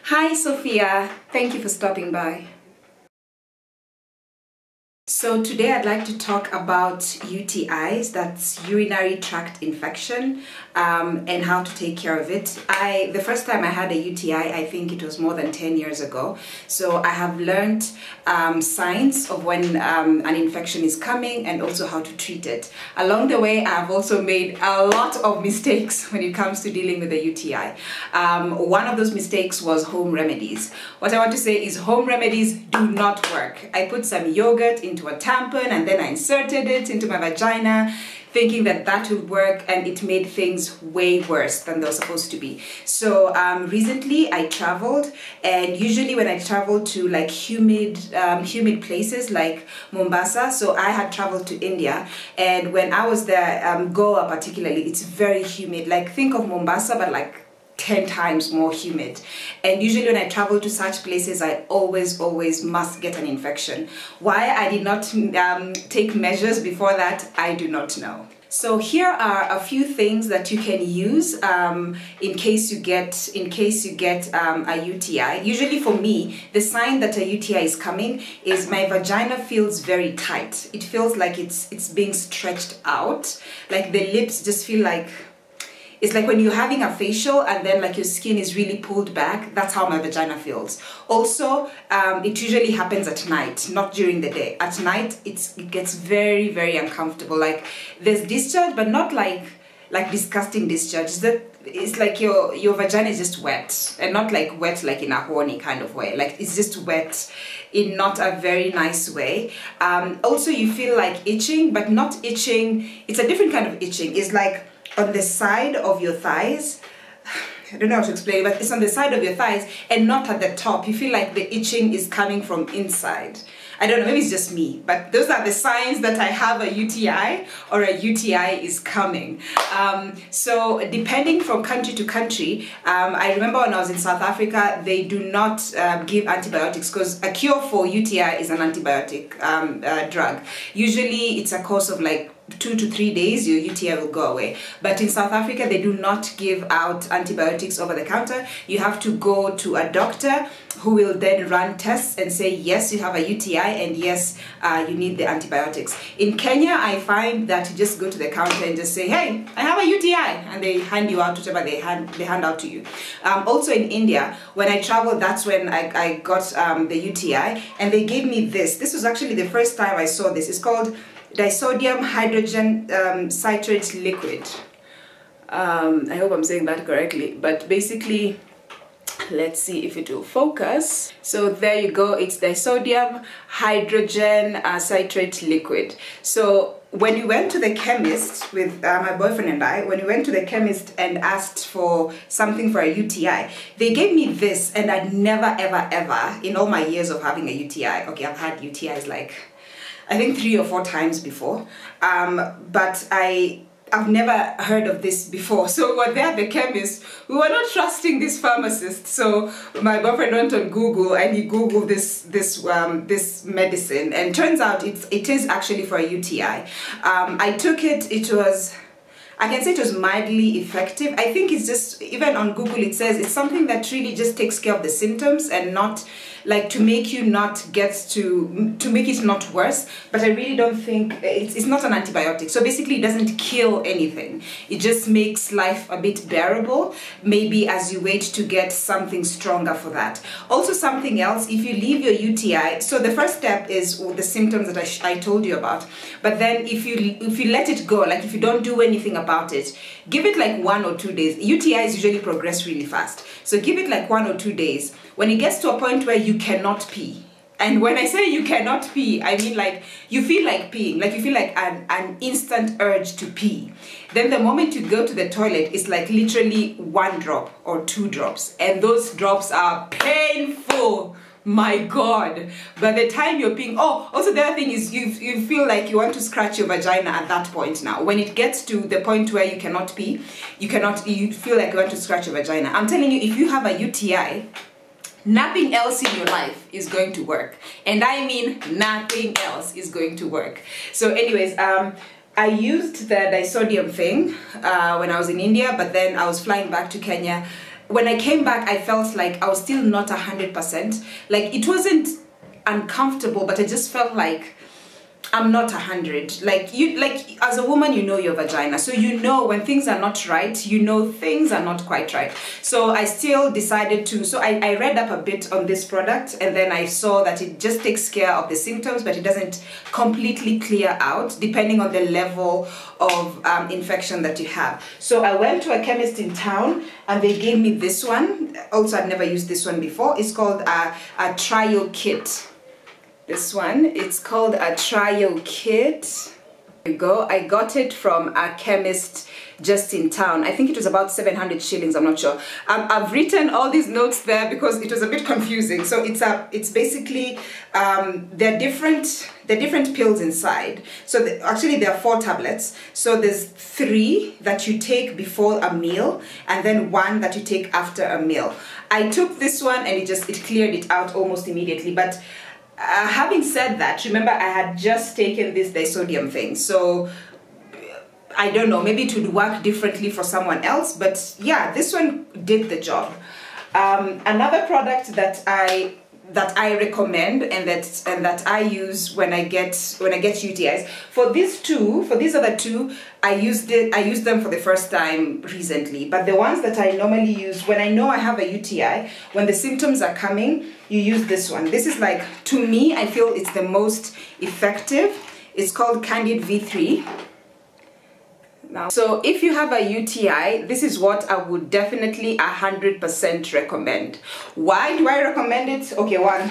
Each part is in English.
Hi Sophia, thank you for stopping by. So today I'd like to talk about UTIs, that's urinary tract infection, and how to take care of it. The first time I had a UTI, I think it was more than 10 years ago. So I have learned signs of when an infection is coming and also how to treat it. Along the way, I've also made a lot of mistakes when it comes to dealing with a UTI. One of those mistakes was home remedies. What I want to say is home remedies do not work. I put some yogurt into a tampon and then I inserted it into my vagina thinking that that would work, and it made things way worse than they were supposed to be. So recently I traveled, and usually when I travel to like humid places like Mombasa, so I had traveled to India, and when I was there, Goa particularly, it's very humid. Like think of Mombasa but like 10 times more humid, and usually when I travel to such places I always must get an infection. Why I did not take measures before that, I do not know. So here are a few things that you can use in case you get a UTI. Usually for me, the sign that a UTI is coming is my vagina feels very tight. It feels like it's being stretched out, like the lips just feel like, it's like when you're having a facial and then like your skin is really pulled back. That's how my vagina feels. Also, it usually happens at night, not during the day. At night, it gets very uncomfortable. Like there's discharge, but not like disgusting discharge. It's like your vagina is just wet, and not like wet like in a horny kind of way. Like it's just wet in not a very nice way. Also, you feel like itching, but not itching. It's a different kind of itching. It's like on the side of your thighs. I don't know how to explain it, but it's on the side of your thighs and not at the top. You feel like the itching is coming from inside. I don't know, maybe it's just me, but those are the signs that I have a UTI or a UTI is coming. So depending from country to country, I remember when I was in South Africa, they do not give antibiotics because a cure for UTI is an antibiotic drug. Usually it's a course of like 2 to 3 days, your UTI will go away. But in South Africa, they do not give out antibiotics over the counter. You have to go to a doctor who will then run tests and say, yes, you have a UTI, and yes, you need the antibiotics. In Kenya, I find that you just go to the counter and just say, hey, I have a UTI, and they hand you out whatever they hand out to you. Also in India, when I traveled, that's when I got the UTI, and they gave me this. This was actually the first time I saw this. It's called disodium hydrogen citrate liquid. I hope I'm saying that correctly, but basically, let's see if it will focus. So there you go, it's disodium hydrogen citrate liquid. So when we went to the chemist with my boyfriend and I, when we went to the chemist and asked for something for a UTI, they gave me this, and I'd never ever in all my years of having a UTI, okay, I've had UTIs like I think 3 or 4 times before, but I've never heard of this before. So when they're at the chemist, we were not trusting this pharmacist. So my boyfriend went on Google and he Googled this medicine, and turns out it is actually for a UTI. I took it. I can say it was mildly effective. I think it's just, even on Google it says it's something that really just takes care of the symptoms and not like to make you not get to make it not worse. But I really don't think it's not an antibiotic. So basically it doesn't kill anything. It just makes life a bit bearable, maybe as you wait to get something stronger for that. Also something else, if you leave your UTI, so the first step is the symptoms that I told you about. But then if you let it go, like if you don't do anything about it, give it like 1 or 2 days. UTIs usually progress really fast. So give it like 1 or 2 days. When it gets to a point where you cannot pee, and when I say you cannot pee, I mean like you feel like peeing, like you feel like an instant urge to pee. Then the moment you go to the toilet, it's like literally 1 drop or 2 drops. And those drops are painful. My God. By the time you're peeing, oh, also the other thing is you feel like you want to scratch your vagina at that point now. When it gets to the point where you cannot pee, you feel like you want to scratch your vagina. I'm telling you, if you have a UTI, nothing else in your life is going to work. And I mean nothing else is going to work. So anyways, I used the disodium thing when I was in India, but then I was flying back to Kenya when I came back, I felt like I was still not 100%. Like, it wasn't uncomfortable, but I just felt like I'm not 100. Like, as a woman, you know your vagina, so you know when things are not right, you know things are not quite right. So I still decided to, so I read up a bit on this product, and then I saw that it just takes care of the symptoms, but it doesn't completely clear out depending on the level of infection that you have. So I went to a chemist in town, and they gave me this one. Also, I'd never used this one before. It's called a trial kit. This one, it's called a trial kit. There you go. I got it from a chemist just in town. I think it was about 700 shillings, I'm not sure. I've written all these notes there because it was a bit confusing. So it's basically, they're different pills inside. So actually there are 4 tablets. So there's 3 that you take before a meal, and then 1 that you take after a meal. I took this one and it cleared it out almost immediately. But having said that, remember I had just taken this disodium thing, so I don't know, maybe it would work differently for someone else, but yeah, this one did the job. Another product that I recommend and that I use when I get UTIs. For these other 2, I used them for the first time recently. But the ones that I normally use when I know I have a UTI, when the symptoms are coming, you use this one. This is like, to me, I feel it's the most effective. It's called Candid V3. Now, so if you have a UTI, this is what I would definitely 100% recommend. Why do I recommend it? Okay, one,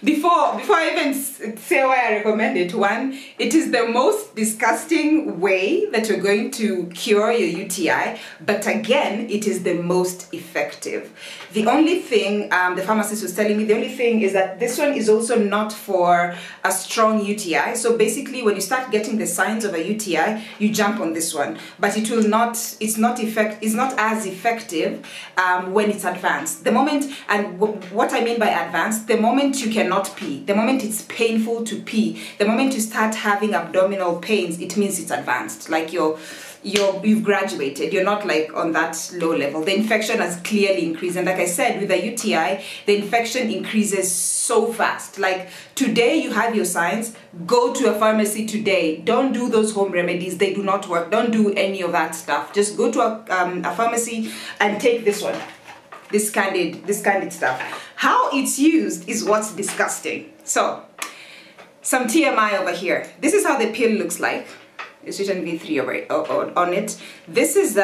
before I even say why I recommend it, one, it is the most disgusting way that you're going to cure your UTI, but again, it is the most effective. The only thing, the pharmacist was telling me, the only thing is that this one is also not for a strong UTI. So basically, when you start getting the signs of a UTI, you jump on this one. But it will not, it's not as effective when it's advanced. The moment, and what I mean by advanced, the moment you cannot pee, the moment it's painful to pee, the moment you start having abdominal pains, it means it's advanced. Like you've graduated, you're not like on that low level. The infection has clearly increased, and like I said, with a UTI, the infection increases so fast. Like today you have your signs, go to a pharmacy today. Don't do those home remedies, they do not work. Don't do any of that stuff. Just go to a pharmacy and take this one, this Candid stuff. How it's used is what's disgusting. So some TMI over here. This is how the pill looks like. It's written V3 on it. This is the,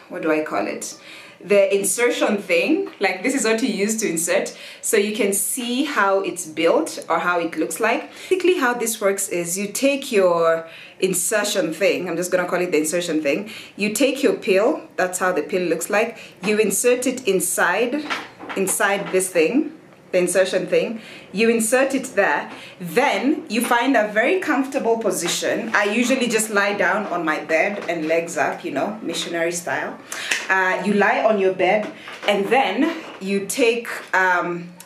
what do I call it? The insertion thing. Like, this is what you use to insert. So you can see how it's built or how it looks like. Basically how this works is you take your insertion thing, I'm just gonna call it the insertion thing. You take your pill, that's how the pill looks like. You insert it inside this thing, the insertion thing. You insert it there, then you find a very comfortable position. I usually just lie down on my bed and legs up, you know, missionary style. You lie on your bed, and then you take,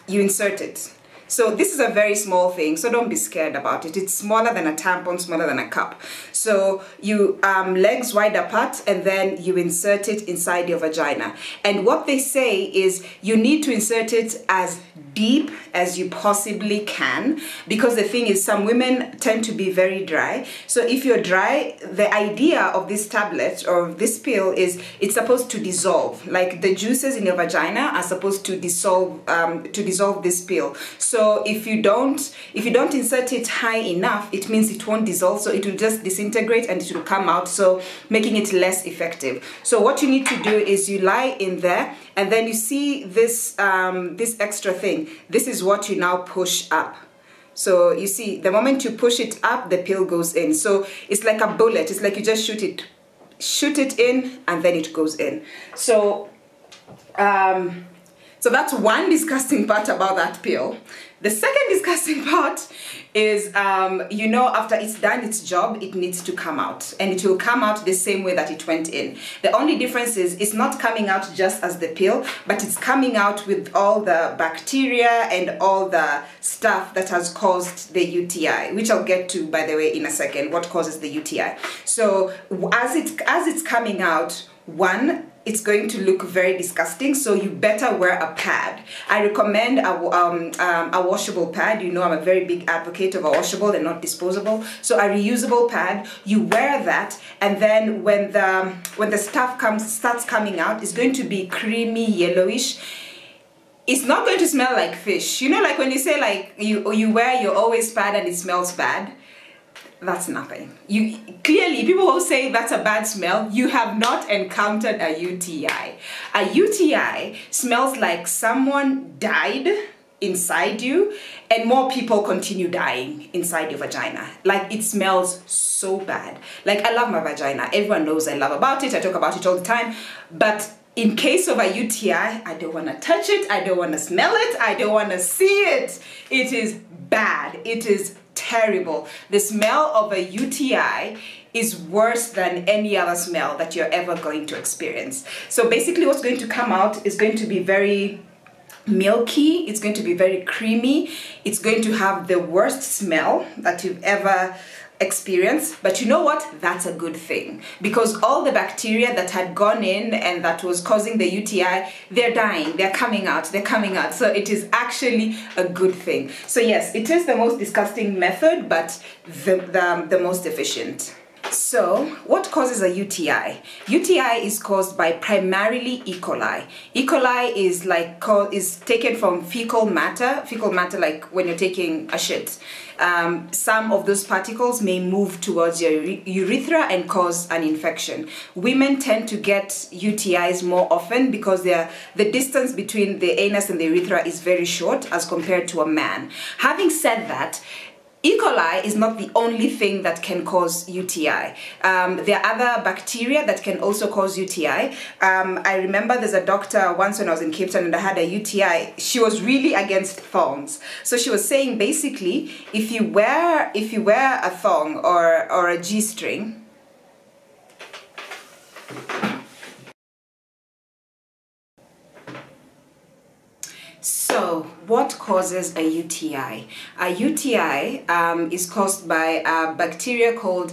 you insert it. So this is a very small thing, so don't be scared about it. It's smaller than a tampon, smaller than a cup. So you, legs wide apart, and then you insert it inside your vagina. And what they say is you need to insert it as deep as you possibly can, because the thing is, some women tend to be very dry. So if you're dry, the idea of this tablet or this pill is it's supposed to dissolve. Like the juices in your vagina are supposed to dissolve this pill. So if you don't insert it high enough, it means it won't dissolve, so it will just disintegrate and it will come out, so making it less effective. So what you need to do is you lie in there, and then you see this this extra thing. This is what you now push up. So you see, the moment you push it up, the pill goes in. So it's like a bullet. It's like you just shoot it in, and then it goes in. So so that's one disgusting part about that pill. The second disgusting part is, you know, after it's done its job, it needs to come out, and it will come out the same way that it went in. The only difference is it's not coming out just as the pill, but it's coming out with all the bacteria and all the stuff that has caused the UTI, which I'll get to, by the way, in a second, what causes the UTI. So as it's coming out, one, it's going to look very disgusting, so you better wear a pad. I recommend a washable pad. You know I'm a very big advocate of a washable and not disposable. So a reusable pad, you wear that, and then when the stuff starts coming out, it's going to be creamy, yellowish. It's not going to smell like fish. You know, like when you say like you wear your always pad and it smells bad. That's nothing. You clearly, people who say that's a bad smell, you have not encountered a UTI. A UTI smells like someone died inside you and more people continue dying inside your vagina. Like, it smells so bad. Like, I love my vagina. Everyone knows I love about it. I talk about it all the time. But in case of a UTI, I don't want to touch it. I don't want to smell it. I don't want to see it. It is bad. It is terrible. The smell of a UTI is worse than any other smell that you're ever going to experience. So basically what's going to come out is going to be very milky, it's going to be very creamy, it's going to have the worst smell that you've ever experience. But you know what? That's a good thing, because all the bacteria that had gone in and that was causing the UTI, they're dying, they're coming out. So it is actually a good thing. So yes, it is the most disgusting method, but the most efficient. So, what causes a UTI? UTI is caused by primarily E. coli. E. coli is taken from fecal matter. Fecal matter, like when you're taking a shit. Some of those particles may move towards your urethra and cause an infection. Women tend to get UTIs more often because the distance between the anus and the urethra is very short as compared to a man. Having said that, E. coli is not the only thing that can cause UTI. There are other bacteria that can also cause UTI. I remember there's a doctor once when I was in Cape Town and I had a UTI. She was really against thongs. So she was saying basically if you wear a thong or a G-string, so, what causes a UTI? A UTI is caused by a bacteria called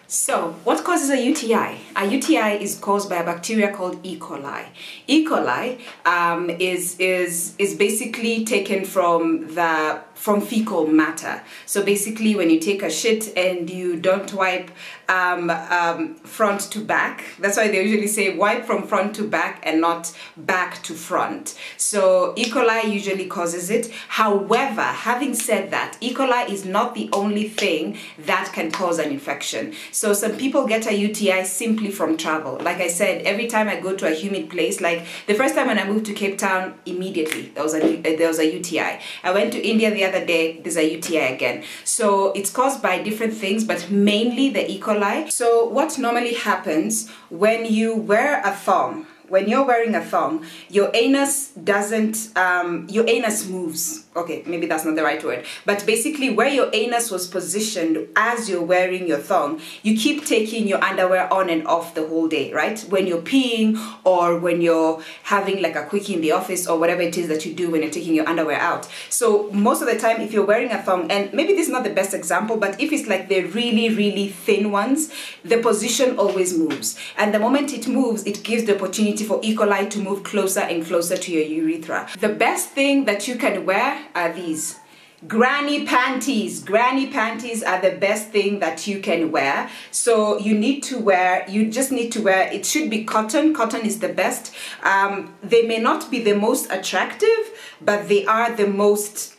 So, what causes a UTI? A UTI is caused by a bacteria called E. coli. E. coli is basically taken from fecal matter. So basically, when you take a shit and you don't wipe front to back, that's why they usually say wipe from front to back and not back to front. So E. coli usually causes it. However, having said that, E. coli is not the only thing that can cause an infection. So some people get a UTI simply from travel. Like I said, every time I go to a humid place, like the first time when I moved to Cape Town, immediately there was a UTI. I went to India the other day, there's a UTI again. So it's caused by different things, but mainly the E. coli. So what normally happens when you wear a thong, when you're wearing a thong, your anus moves. Okay, maybe that's not the right word. But basically where your anus was positioned as you're wearing your thong, you keep taking your underwear on and off the whole day, right? When you're peeing or when you're having like a quickie in the office or whatever it is that you do when you're taking your underwear out. So most of the time, if you're wearing a thong, and maybe this is not the best example, but if it's like the really, really thin ones, the position always moves. And the moment it moves, it gives the opportunity for E. coli to move closer and closer to your urethra. The best thing that you can wear are these granny panties. Granny panties are the best thing that you can wear. So you just need to wear, it should be cotton. Cotton is the best. They may not be the most attractive, but they are the most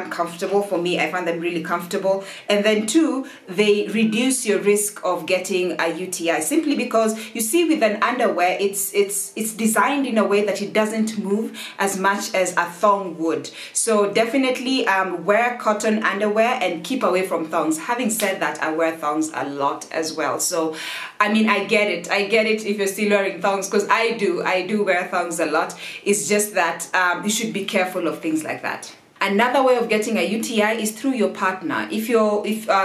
comfortable. For me, I find them really comfortable. And then two, they reduce your risk of getting a UTI simply because you see with an underwear, it's designed in a way that it doesn't move as much as a thong would. So definitely wear cotton underwear and keep away from thongs. Having said that, I wear thongs a lot as well. So I mean, I get it if you're still wearing thongs, because I do wear thongs a lot. It's just that you should be careful of things like that. Another way of getting a UTI is through your partner.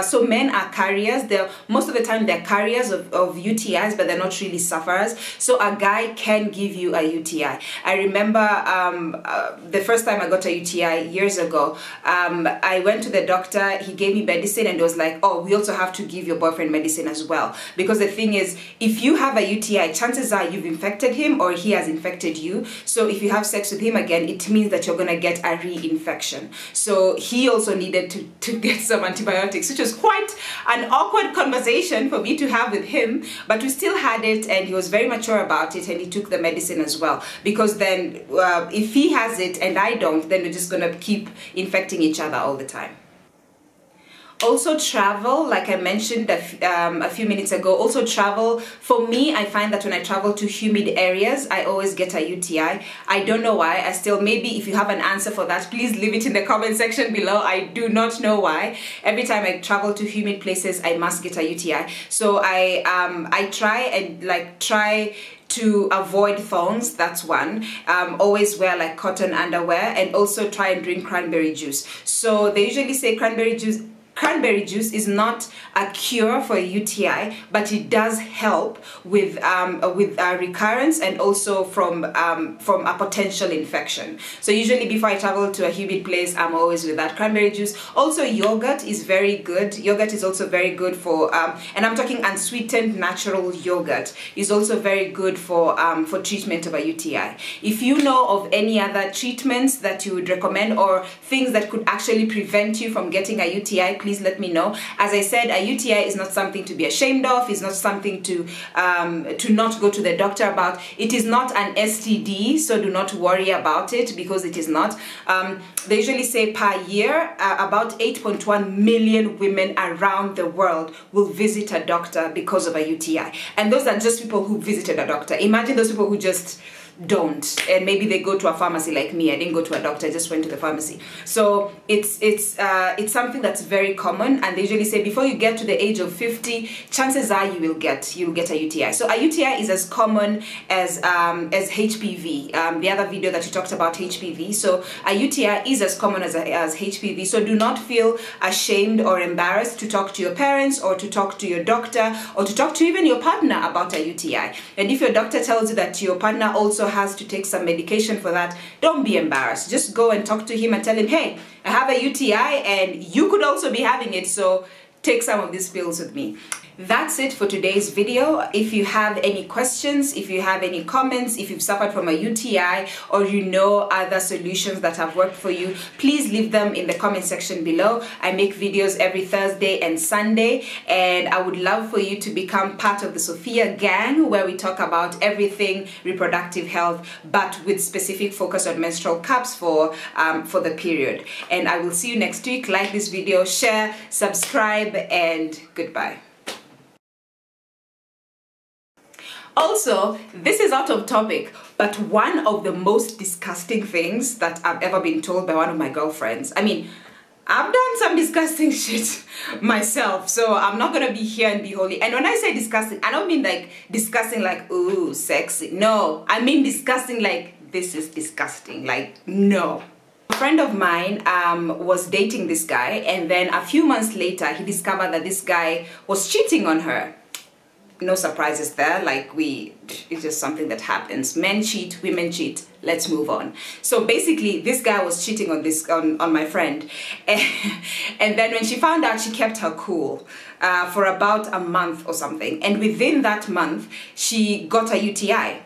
So men are carriers. Most of the time they're carriers of UTIs, but they're not really sufferers. So a guy can give you a UTI. I remember the first time I got a UTI years ago. I went to the doctor. He gave me medicine and it was like, oh, we also have to give your boyfriend medicine as well. Because the thing is, if you have a UTI, chances are you've infected him or he has infected you. So if you have sex with him again, it means that you're gonna get a reinfection. So he also needed to get some antibiotics, which was quite an awkward conversation for me to have with him, but we still had it and he was very mature about it and he took the medicine as well, because then if he has it and I don't, then we're just gonna keep infecting each other all the time. Also travel, like I mentioned a few minutes ago, also travel. For me, I find that when I travel to humid areas, I always get a UTI. I don't know why. Maybe if you have an answer for that, please leave it in the comment section below. I do not know why. Every time I travel to humid places, I must get a UTI. So I try to avoid thongs. That's one. Always wear like cotton underwear, and also try and drink cranberry juice. So they usually say cranberry juice is not a cure for a UTI, but it does help with recurrence and also from a potential infection. So usually before I travel to a humid place, I'm always with that cranberry juice. Also yogurt is very good. Yogurt is also very good for, and I'm talking unsweetened natural yogurt is also very good for treatment of a UTI. If you know of any other treatments that you would recommend or things that could actually prevent you from getting a UTI, please let me know. As I said, a UTI is not something to be ashamed of. It's not something to not go to the doctor about. It is not an STD, so do not worry about it, because it is not. They usually say per year, about 8.1 million women around the world will visit a doctor because of a UTI. And those are just people who visited a doctor. Imagine those people who just don't, and maybe they go to a pharmacy like me. I didn't go to a doctor, I just went to the pharmacy. So it's something that's very common, and they usually say before you get to the age of 50, chances are you will get a UTI. So a UTI is as common as HPV. The other video that you talked about HPV. So a UTI is as common as HPV. So do not feel ashamed or embarrassed to talk to your parents or to talk to your doctor or to talk to even your partner about a UTI. And if your doctor tells you that your partner also has to take some medication for that, don't be embarrassed. Just go and talk to him and tell him, hey, I have a UTI and you could also be having it, so take some of these pills with me. That's it for today's video. If you have any questions, if you have any comments, if you've suffered from a UTI or you know other solutions that have worked for you, please leave them in the comment section below. I make videos every Thursday and Sunday, and I would love for you to become part of the Sophia gang, where we talk about everything reproductive health, but with specific focus on menstrual cups for the period. And I will see you next week. Like this video, share, subscribe, and goodbye. Also, this is out of topic, but one of the most disgusting things that I've ever been told by one of my girlfriends. I mean, I've done some disgusting shit myself, so I'm not gonna be here and be holy. And when I say disgusting, I don't mean like disgusting like, ooh, sexy. No, I mean disgusting like, this is disgusting, like, no. A friend of mine was dating this guy, and then a few months later, he discovered that this guy was cheating on her. No surprises there, like it's just something that happens. Men cheat, women cheat, let's move on. So basically this guy was cheating on my friend, and then when she found out, she kept her cool for about a month or something, and within that month she got a UTI.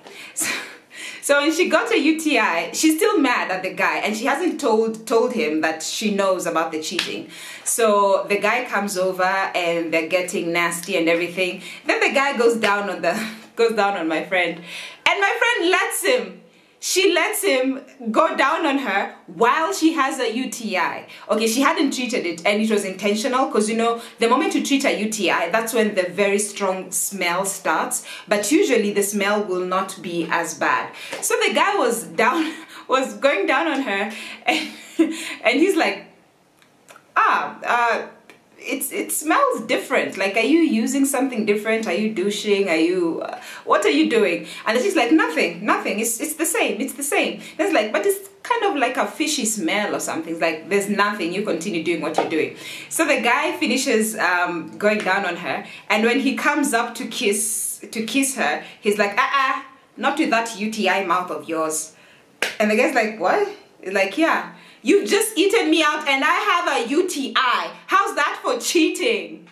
So when she got a UTI, she's still mad at the guy, and she hasn't told him that she knows about the cheating. So the guy comes over and they're getting nasty and everything. Then the guy goes down on my friend, and my friend lets him. She lets him go down on her while she has a UTI. Okay, she hadn't treated it, and it was intentional, because you know, the moment you treat a UTI, that's when the very strong smell starts, but usually the smell will not be as bad. So the guy was going down on her, and he's like, it smells different. Like, are you using something different? Are you douching? What are you doing? And she's like, nothing. It's the same. It's the same. That's like, but it's kind of like a fishy smell or something. It's like, there's nothing, you continue doing what you're doing. So the guy finishes going down on her, and when he comes up to kiss her, he's like, not with that UTI mouth of yours. And the guy's like, what? He's like, yeah, you've just eaten me out and I have a UTI. How's that for cheating?